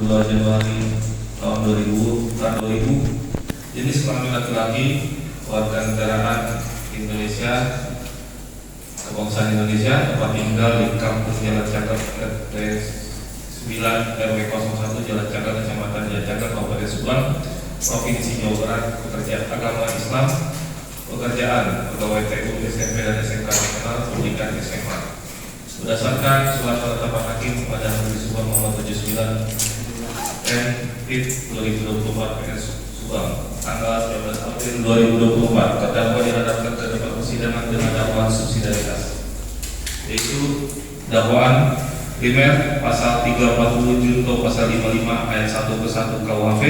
2 Januari tahun 2000, jenis kelamin laki-laki, warga negaraan Indonesia, kebangsaan Indonesia, tempat tinggal di Kampung Jalan Cakar RT 9 RW 01 Jalan Cakar, Kecamatan Jalan Cakar, Kabupaten Subang, Provinsi Jawa Barat, pekerjaan agama Islam, pekerjaan pegawai TU, SMP dan SMK nasional, pendidikan SMA. Berdasarkan surat penetapan hakim pada hari Subang nomor 79 M/Pit 2024 PS Subang tanggal 19 April 2024, terdakwa dihadapkan ke depan persidangan dengan dakwaan subsidiaritas, yaitu dakwaan primer pasal 340 junto pasal 55 ayat 1 ke 1 KUHP,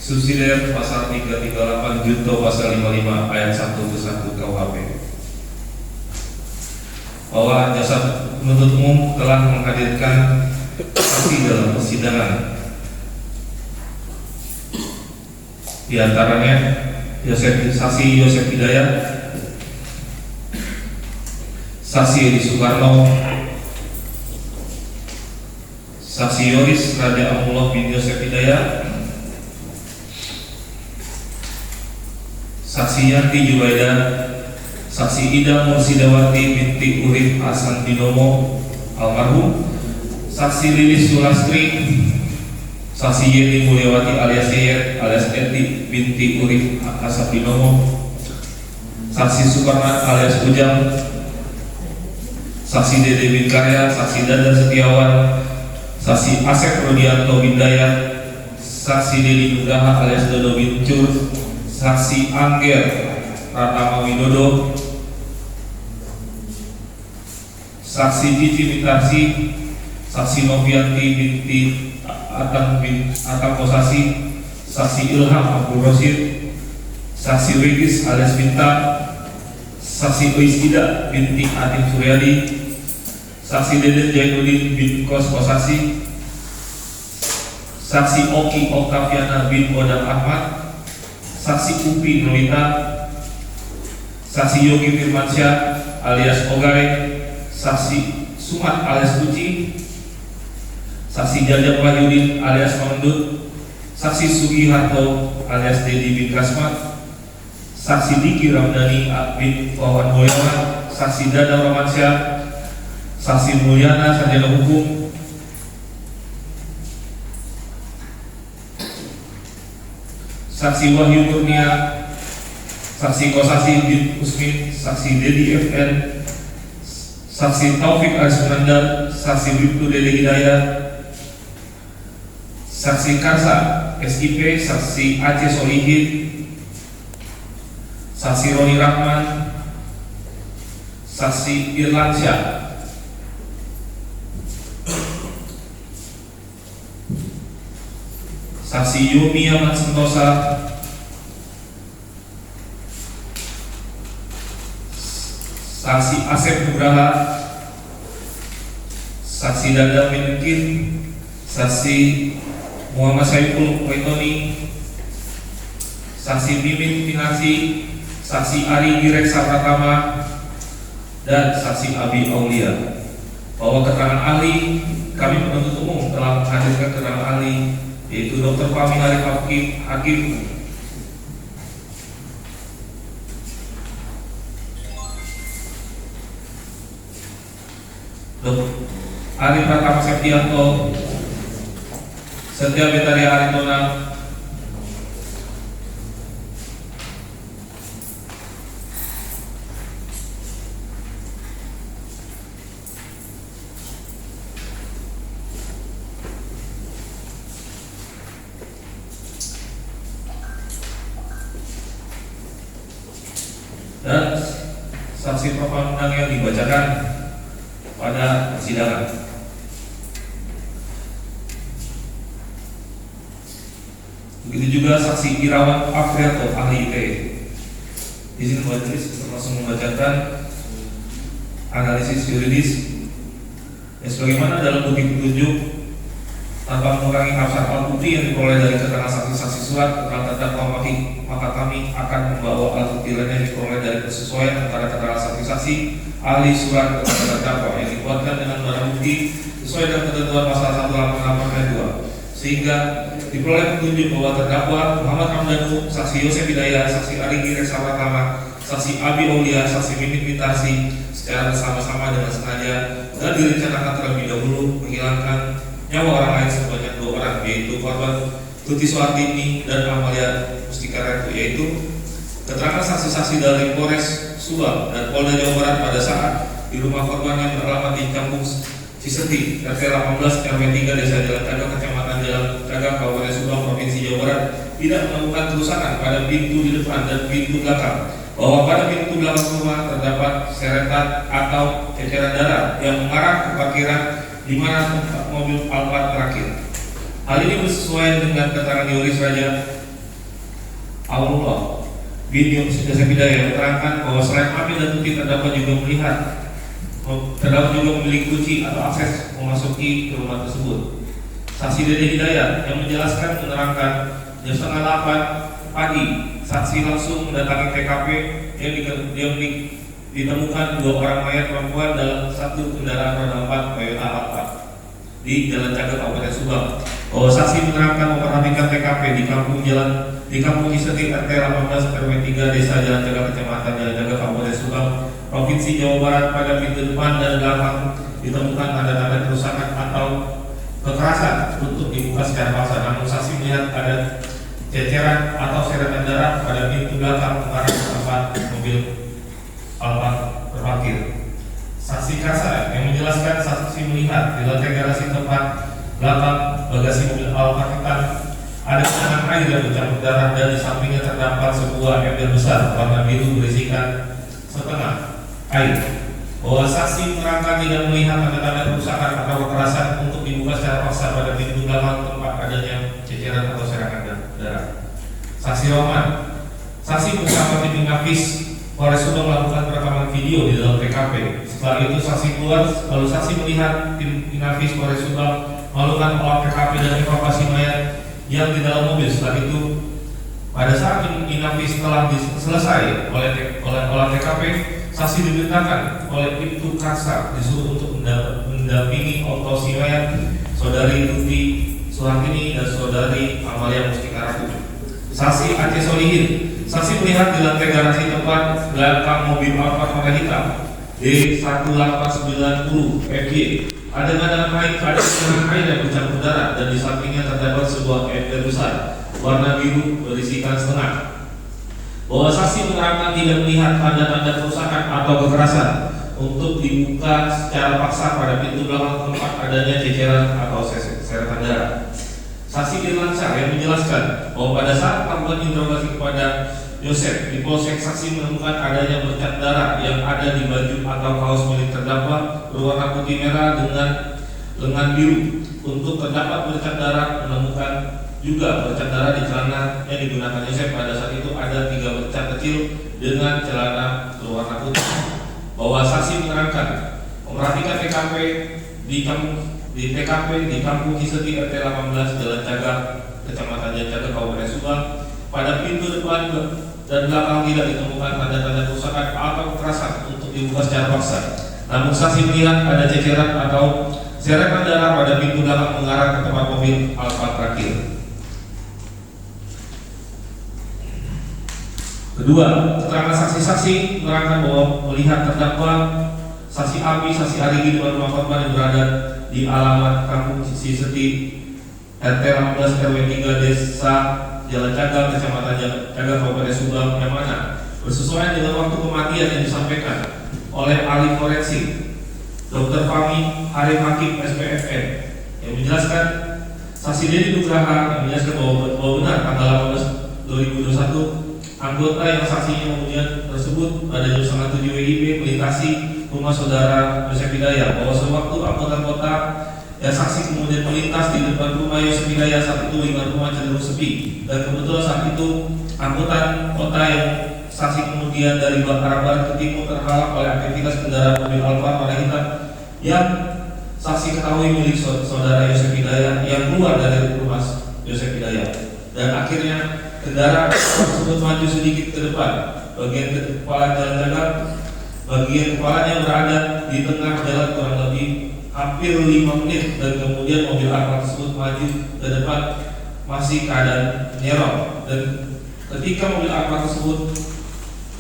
subsidiar pasal 338 junto pasal 55 ayat 1 ke 1 KUHP. Bahwa jasa penuntut umum telah menghadirkan saksi dalam persidangan, di antaranya saksi Yosef Hidayat, saksi Edi Soekarno, saksi Yoris Raja Amullah bin Yosef Hidayat, saksi Yanti Jubaidah, saksi Ida Mursidawati binti Urip Hasan Binomo almarhum, saksi Lilis Sulastri, saksi Yeni Mulyawati alias Yeyet alias Eti binti Urip Hasan Binomo, saksi Suparman alias Ujang, saksi Dede bin Karya, saksi Dadan Setiawan, saksi Asep Rodianto bin Dayat, saksi Dedi Nugraha alias Dodo bin Cur, saksi Angger Pratama Widodo, saksi Cici Mitarsi, saksi Novianti binti Atang Kosasi, saksi Ilham Abdul Rosid, saksi Regis alias Bintang, saksi Oisida binti Atim Suryadi, saksi Deden Jainuddin bin Kos Kosasi, saksi Oki Oktaviana bin Odang Ahmad, saksi Upi Nolita, saksi Yogi Firmansyah alias Ogai, saksi Sumat alias Kuci, saksi Jajak Wahyudin alias Mamdut, saksi Sugiharto alias Dedi bin Kasmat, saksi Diki Ramdhani bin Wawan Boyawan, saksi Dadang Romansyah, saksi Mulyana Sarjana Hukum, saksi Wahyu Kurnia, saksi Kosasi bin Usmin, saksi Dedi FN, saksi Taufik Arismanandar, saksi Bribtu Dede Hidayat, saksi Karsa SIP, saksi Aceh Solihin, saksi Roni Rahman, saksi Irlansyah, saksi Yumi Aman Sentosa, saksi Asep Nugraha, saksi Dadang Minkin, saksi Muhammad Saiful Waitoni, saksi Mimin Pinasi, saksi Ari Direksa Pratama, dan saksi Abi Aulia. Bahwa keterangan ahli, kami penuntut umum telah menghadirkan keterangan ahli, yaitu Dr. Fahmi Arif Hakim, Dr. Ari Pratama Septianto, Setia Betaria Aritona, dan saksi propaganda yang dibacakan pada persidangan. Begitu juga saksi Irawan Afrianto ahli ITE. Izin majelis langsung membacakan analisis yuridis sebagaimana dalam bukti petunjuk tanpa mengurangi hafsat al-bukti yang diperoleh dari keterangan saksi-saksi surat tentang terdakwa, maka kami akan membawa alat bukti lain yang diperoleh dari persesuaian antara keterangan saksi-saksi ahli surat kepada terdakwa yang dibuatkan dengan barang bukti sesuai dengan ketentuan pasal 188 ayat 2, sehingga diperoleh petunjuk bahwa terdakwa Muhammad Ramdhanu, saksi Yosef Hidayat, saksi Arigi Reksa Pratama, saksi Abi Aulia, saksi Mimit Mintasi secara bersama-sama dengan sengaja dan direncanakan terlebih dahulu menghilangkan nyawa orang lain sebanyak 2 orang, yaitu korban Tuti Suhartini dan Amalia Mustika, yaitu keterangan saksi-saksi dari Polres Subang dan Polda Jawa Barat pada saat di rumah korban yang beralamat di Kampung Ciseti, RT 18 RW 3 Desa Jalan Cagak, Kecamatan Jalan Cagak, Kabupaten Subang, Provinsi Jawa Barat tidak menemukan kerusakan pada pintu di depan dan pintu belakang, bahwa pada pintu belakang rumah terdapat seretan atau ceceran darah yang mengarah ke parkiran di mana tempat mobil Alphard terakhir. Hal ini bersesuaian dengan keterangan Yoris Raja Allah bin Yosef Hidayat yang menerangkan bahwa selain Abi dan Tuti terdapat juga memiliki kunci atau akses memasuki ke rumah tersebut. Saksi Dede Hidayat yang menjelaskan menerangkan jam 7:30 pagi saksi langsung mendatangi TKP yang ditemukan 2 orang mayat perempuan dalam satu kendaraan roda 4 Toyota Alphard di Jalan Cagak, Kabupaten Subang. Bahwa saksi menerangkan memperhatikan TKP di Kampung Ciseti, RT 18 RW 3 Desa Jalan Cagak, Kecamatan Jalan Cagak, Kabupaten Subang, Provinsi Jawa Barat. Pada pintu depan dan belakang ditemukan tanda-tanda kerusakan atau kekerasan untuk dibuka secara paksa. Namun saksi melihat ada ceceran atau seretan darah pada pintu belakang mengarah ke tempat mobil Alphard terparkir. Saksi Kasa yang menjelaskan saksi melihat di lantai garasi tempat belakang bagasi mobil Alphard hitam ada genangan air yang bercampur darah dan di sampingnya terdapat sebuah ember besar warna biru berisikan setengah air. Bahwa saksi menerangkan tidak melihat tanda-tanda kerusakan atau kekerasan untuk dibuka secara paksa pada pintu belakang tempat adanya ceceran atau serangan darah. Saksi Roman, saksi bersama tim Inafis Polres Subang melakukan perekaman video di dalam TKP. Setelah itu saksi keluar, lalu saksi melihat tim Inafis Polres Subang melakukan olah TKP dan evakuasi mayat yang di dalam mobil. Setelah itu, pada saat Inafis telah selesai oleh olah TKP, saksi diberitakan oleh Ibtu Kasa disuruh untuk mendampingi autopsi mayat saudari Tuti Suhartini dan saudari Amalia Mustika. Saksi Aceh Solihin, saksi melihat di lantai garasi tempat belakang mobil Alphard warna hitam D1890 FJ ada genangan air yang bercampur darah dan di sampingnya terdapat sebuah ember besar warna biru berisikan setengah. Bahwa saksi menerangkan tidak melihat tanda-tanda kerusakan atau kekerasan untuk dibuka secara paksa pada pintu belakang tempat adanya ceceran atau seretan darah. Saksi Dirlansyah yang menjelaskan bahwa pada saat melakukan interogasi kepada Yosef di Polsek, saksi menemukan adanya bercak darah yang ada di baju atau kaos milik terdakwa berwarna putih merah dengan lengan biru. Untuk terdapat bercak darah, menemukan juga bercak darah di celana yang digunakan Yosef. Pada saat itu ada 3 bercak kecil dengan celana berwarna putih. Bahwa saksi menerangkan memperhatikan TKP di Kampung Ciseti, RT 18 Jalan Cagak, Kecamatan Jalan Cagak, Kabupaten Subang. Pada pintu depan dan belakang tidak ditemukan tanda-tanda kerusakan atau kekerasan untuk dibuka secara paksa. Namun saksi melihat ada ceceran atau seretan darah pada pintu belakang mengarah ke tempat mobil Alphard terakhir. Kedua, keterangan saksi-saksi menerangkan bahwa melihat terdakwa saksi Abi, saksi Arigi di rumah korban yang berada di alamat Kampung Ciseti, RT 18 RW 3 Desa Jalan Cagak, Kecamatan Jalan Cagak, Kabupaten Subang, yang mana bersesuaian dengan waktu kematian yang disampaikan oleh ahli forensik Dr. Fahmi Arif Hakim SPFN yang menjelaskan saksi Dedi Nugraha yang menjelaskan bahwa benar tanggal 18 2021 anggota yang saksinya kemudian tersebut pada jam 7 WIB melintasi rumah saudara Yosef Hidayat, bahwa sewaktu anggota yang saksi kemudian melintas di depan rumah Yosef Hidayat, saat itu 5 rumah cenderung sepi dan kebetulan saat itu angkutan kota yang saksi kemudian dari arah barat ke timur terhalang oleh aktivitas kendaraan mobil Alphard warna hitam yang saksi ketahui milik saudara Yosef Hidayat yang keluar dari rumah Yosef Hidayat, dan akhirnya kendaraan tersebut maju sedikit ke depan. Bagian kepala jalan Cagak, bagian kepalanya berada di tengah jalan kurang lebih hampir 5 menit dan kemudian mobil Alfa tersebut maju ke depan masih keadaan nyerok, dan ketika mobil Alfa tersebut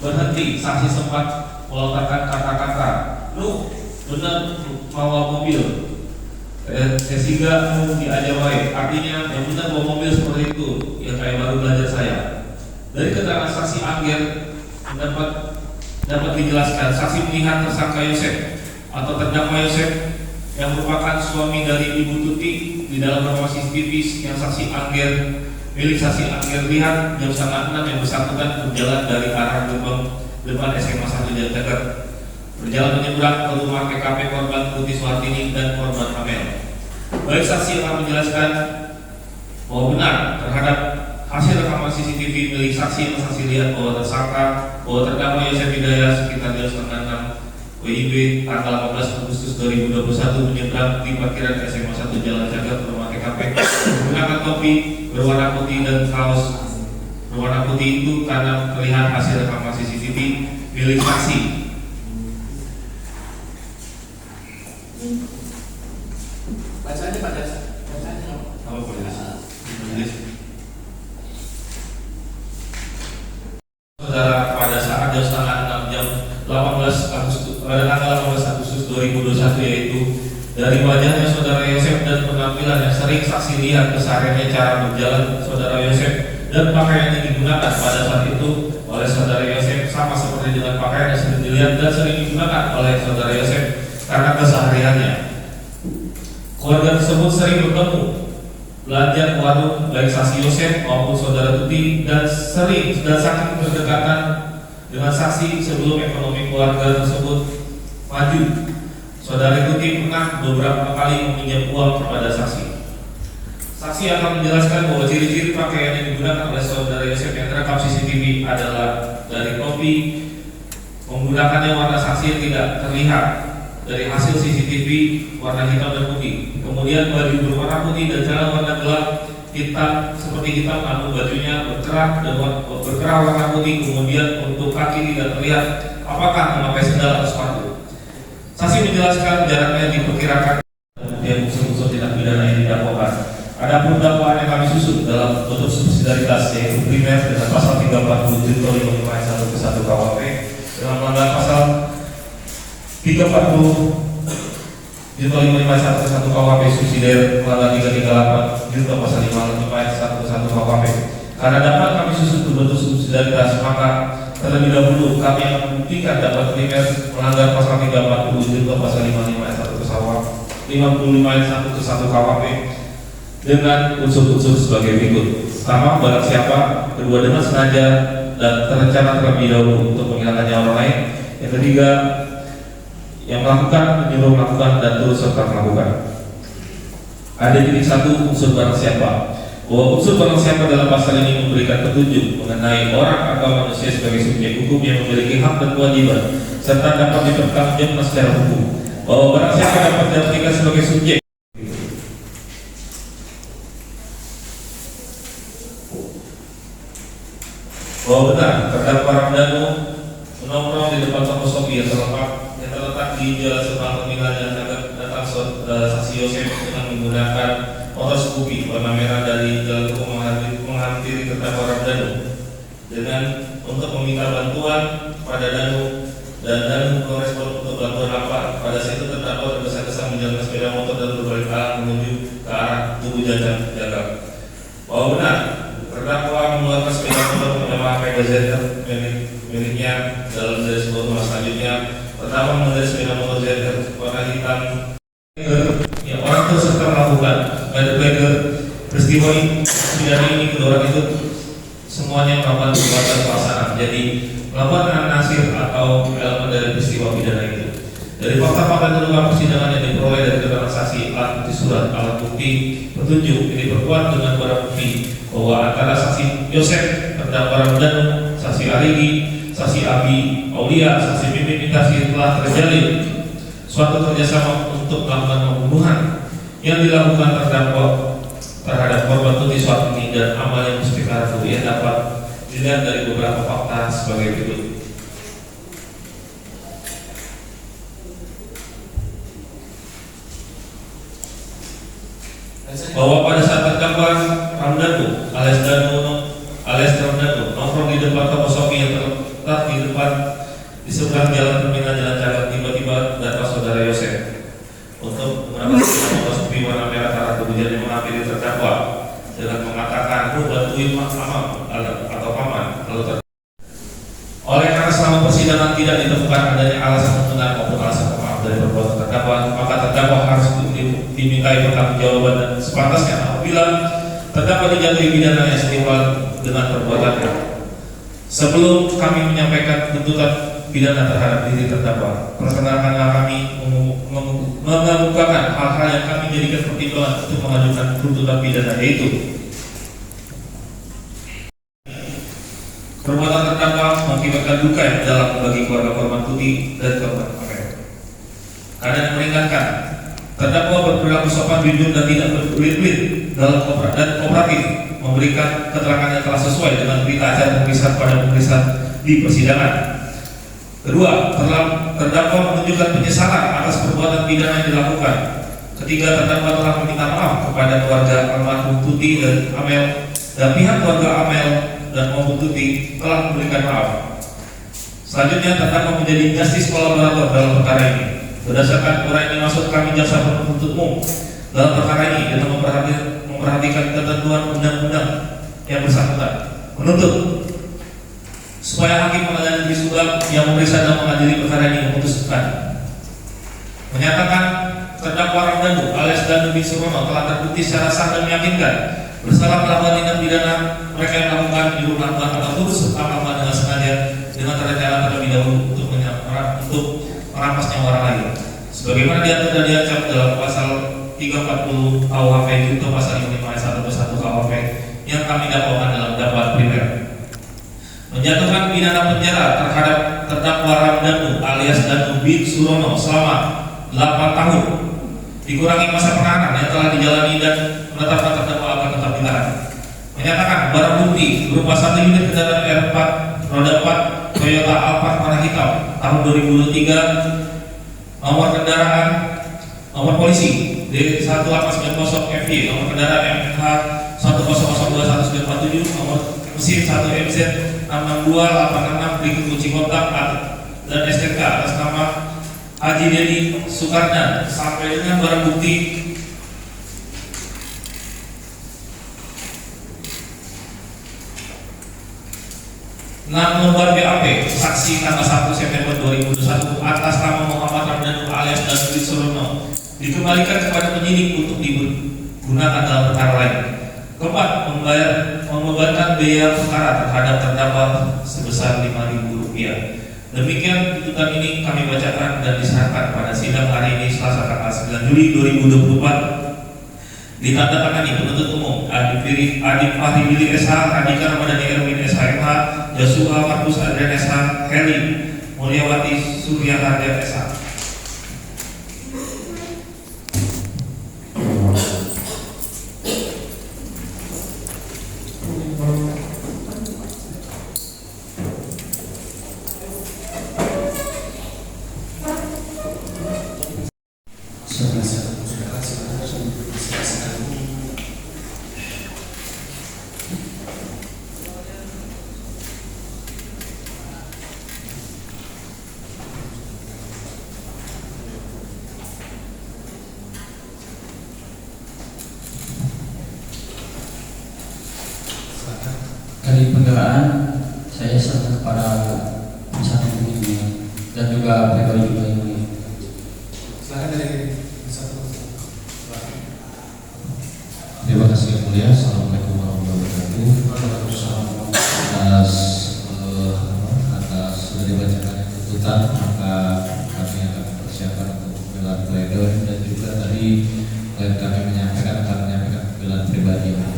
berhenti, saksi sempat melontarkan kata-kata, "Lu benar bawa mobil, sehingga mau diajar wae." Artinya yang benar bawa mobil seperti itu, yang kayak baru belajar saya. Dari keterangan saksi Angger dapat dijelaskan, saksi melihat tersangka Yosef atau terdakwa Yosef yang merupakan suami dari Ibu Tuti di dalam rekaman CCTV yang saksi Angger milik saksi Angger lihat jam 5:30 yang bersangkutan berjalan dari arah gerbang depan SMA 1 Jakarta, berjalan menyeberang ke rumah TKP korban Tuti Suhartini dan korban Amel. Baik saksi akan menjelaskan bahwa benar terhadap hasil rekaman CCTV milik saksi yang saksi lihat bahwa terdakwa Yosef Hidayat sekitar jam 5:30 WIB tanggal 18 Agustus 2021 menyeberang di parkiran SMA 1 Jalan Jagat ke rumah TKP menggunakan topi berwarna putih dan kaos berwarna putih itu karena terlihat hasil rekaman CCTV milik saksi. Bacanya Pak Jaksa. Bacanya apa boleh? Saudara, pada saat jam 5:30 jam 18 Agustus pada tanggal 18 Agustus 2021, yaitu dari wajahnya saudara Yosef dan penampilan yang sering saksi lihat kesehariannya cara berjalan saudara Yosef dan pakaian yang digunakan pada saat itu oleh saudara Yosef sama seperti dengan pakaian yang sering dilihat dan sering digunakan oleh saudara Yosef karena kesehariannya. Keluarga tersebut sering bertemu, belanja ke warung baik saksi Yosef maupun saudara Tuti, dan saking berdekatan dengan saksi sebelum ekonomi keluarga tersebut maju. Saudara Tuti pernah beberapa kali meminjam uang kepada saksi. Saksi akan menjelaskan bahwa ciri-ciri pakaian yang digunakan oleh saudara Yosef yang terekam CCTV adalah dari topi menggunakannya warna saksi yang tidak terlihat dari hasil CCTV warna hitam dan putih. Kemudian baju berwarna putih dan celana warna gelap hitam seperti hitam, namun bajunya berkerah warna putih. Kemudian untuk kaki tidak terlihat apakah memakai sandal atau sepatu. Saksi menjelaskan jaraknya diperkirakan kemudian unsur-unsur tindak pidana yang didakwakan. Adapun dakwaan yang kami susun dalam bentuk subsidiaritas yaitu primer dengan pasal 340 junto 5 ayat 1 ke 1 KUHP dengan melanggar pasal 340 junto 5 ayat 1 ke 1 KUHP subsidiar melanggar 338 junto pasal 5 ayat 1 ke 1 KUHP. Karena dapat kami susun berbentuk subsidiaritas, maka terlebih dahulu kami akan membuktikan dapat primer melanggar pasal 340 junto pasal 55 ayat 1 ke 55 ayat 1 ke 1 KUHP dengan unsur-unsur sebagai berikut. Pertama, barang siapa, kedua dengan sengaja dan terencana terlebih dahulu untuk menghilangkan nyawa orang lain. Yang ketiga, yang melakukan, menyuruh melakukan dan turut serta melakukan. Ada titik satu unsur barang siapa. Bahwa unsur barang siapa dalam pasal ini memberikan petunjuk mengenai orang atau manusia sebagai subjek hukum yang memiliki hak dan kewajiban serta dapat dipertanggungjawabkan secara hukum. Bahwa barang siapa dapat diartikan sebagai subjek. Bahwa benar terdakwa Ramdhanu menongkrong di depan toko Shopee yang terletak di Jalan Subang Terminal dan datang saksi Yosef dengan menggunakan motor Scoopy warna merah dari Jalan Tugu menghampiri terdakwa Ramdhanu dengan untuk meminta bantuan pada Danu, dan Danu merespon untuk bantuan apa. Pada saat itu terdakwa tergesa-gesa menjalankan sepeda motor dan berbalik arah menuju ke arah Tugu Jagal. Bahwa benar terdakwa mengeluarkan sepeda motor bernama ZR miliknya dalam dari sebuah rumah. Selanjutnya terdakwa mengendarai sepeda motor ZR warna hitam yang orang terserta melakukan pada peristiwa ini. Pidana ini kedua orang itu semuanya melakukan perbuatan pelaksanaan, jadi melakukan anasir atau elemen dari peristiwa pidana itu. Dari fakta-fakta dalam persidangan yang diperoleh dari keterangan saksi, alat bukti surat, alat bukti petunjuk yang diperkuat dengan barang bukti bahwa antara saksi Yosef, terdakwa Ramdhanu, saksi Arigi, saksi Abi Aulia, saksi Mimin Intasi telah terjalin suatu kerjasama untuk melakukan pembunuhan yang dilakukan terdakwa terhadap korban Tuti Suhartini dan amal yang mustika itu yang dapat dilihat dari beberapa fakta sebagai berikut. bahwa pada saat terdakwa Ramdhanu alias Ramdhanu nongkrong di depan toko Shopee yang terletak di depan di seberang jalan terminal Jalan Cagak, tiba-tiba datang saudara Yosef untuk mendapatkan motor Shopee warna merah Tarat, kemudian menghampiri terdakwa dengan mengatakan, "Lu bantuin mama atau paman." Oleh karena selama persidangan tidak ditemukan adanya alasan pembenar maupun alasan pemaaf dari perbuatan terdakwa, maka terdakwa harus dimintai pertanggungjawaban dan sepantasnya apabila terdakwa dijatuhi pidana yang setimpal dengan perbuatannya. Sebelum kami menyampaikan tuntutan pidana terhadap diri terdakwa, perkenalkanlah kami mengemukakan hal-hal yang kami jadikan pertimbangan untuk mengajukan tuntutan pidana, yaitu perbuatan terdakwa mengakibatkan duka yang dalam bagi keluarga korban Tuti dan korban Amel. Keadaan yang meringankan, terdakwa berperilaku sopan, jujur dan tidak berbelit-belit dalam dan kooperatif memberikan keterangan yang telah sesuai dengan berita acara pemeriksaan pada pemeriksaan di persidangan. Kedua, terdakwa menunjukkan penyesalan atas perbuatan pidana yang dilakukan. Ketiga, terdakwa telah meminta maaf kepada keluarga almarhum Tuti dan Amel, dan pihak keluarga Amel dan maupun Tuti telah memberikan maaf. Selanjutnya, terdakwa menjadi justice kolaborator dalam perkara ini. Berdasarkan uraian yang dimaksud kami jaksa penuntut umum dalam perkara ini dengan memperhatikan ketentuan undang-undang yang bersangkutan, menuntut supaya hakim pengadilan negeri Subang yang memeriksa dan mengadili perkara ini memutuskan menyatakan terdakwa Ramdhanu alias Danu bin Surono telah terbukti secara sah dan meyakinkan bersalah melakukan tindak pidana mereka yang melakukan menyuruh melakukan atau turut serta melakukan dengan sengaja dengan terencana terlebih dahulu untuk merampas nyawa orang lain, sebagaimana diatur dan diancam dalam pasal 340 KUHP junto pasal 5 ayat 1 plus 1 KUHP yang kami dakwakan dalam dakwaan primer. Menjatuhkan pidana penjara terhadap terdakwa Ramdhanu alias Danu bin Surono selama 8 tahun dikurangi masa penahanan yang telah dijalani dan menetapkan terdakwa akan tetap ditahan. Menyatakan barang bukti berupa 1 unit kendaraan R4 roda 4 Toyota Alphard warna hitam tahun 2023, nomor polisi D1890 FY, nomor kendaraan MH 1002197, nomor mesin 1 MZ 66286 berikut kunci kontak dan STNK atas nama Haji Dedi Soekarno sampai dengan barang bukti lembar BAP saksi tanggal 1 September 2021 atas nama Muhammad Ramdhanu alias Danu bin Surono dikembalikan kepada penyidik untuk digunakan dalam perkara lain. Keempat, membebankan biaya perkara terhadap terdakwa sebesar Rp5.000. Demikian tuntutan ini kami bacakan dan diserahkan pada sidang hari ini Selasa tanggal 9 Juli 2024. Ditandatangani penuntut umum Adip Fahri Billy SH, Andika Ramadhani Erwin SHMH, Joshua Markus Adrian SH, Heli Mulyawati Surya Harja SH. Kali penggelaan saya serahkan kepada penyelidikan ini dan juga pribadi juga ini. Silakan dari satu. Terima kasih yang mulia. Assalamualaikum warahmatullahi wabarakatuh. Atas sudah dibacakan tuntutan, maka kami akan persiapan untuk pembelaan pledoi dan juga tadi kami akan menyampaikan pembelaan pribadi.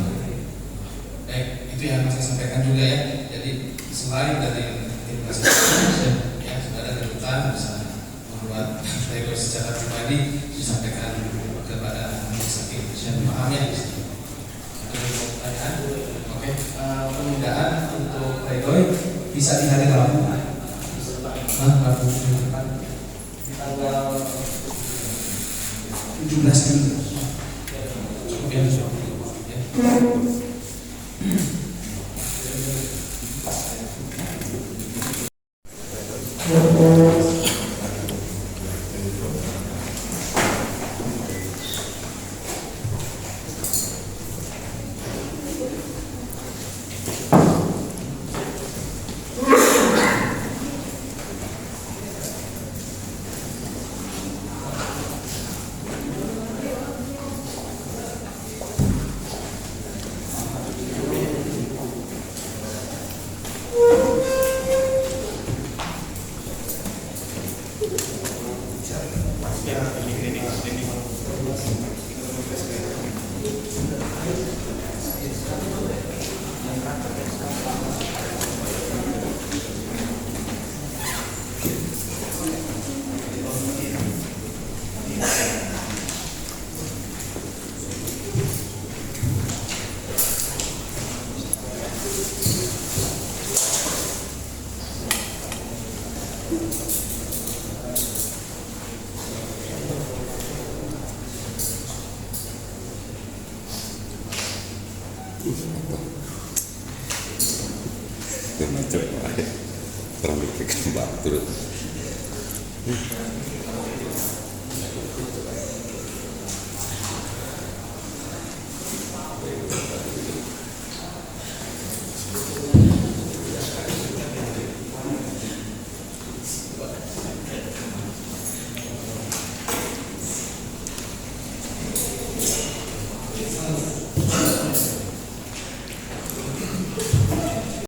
Itu yang saya sampaikan juga ya. Jadi selain dari investigasi yang sudah ada tuntutan bisa membuat pledoi secara pribadi disampaikan kepada majelis hakim. Saya paham ya. Ada pertanyaan? Oke. Penundaan untuk pledoi bisa di hari Rabu. Rabu tanggal 17 Juli. Cukup ya. Terang dikit bak turut.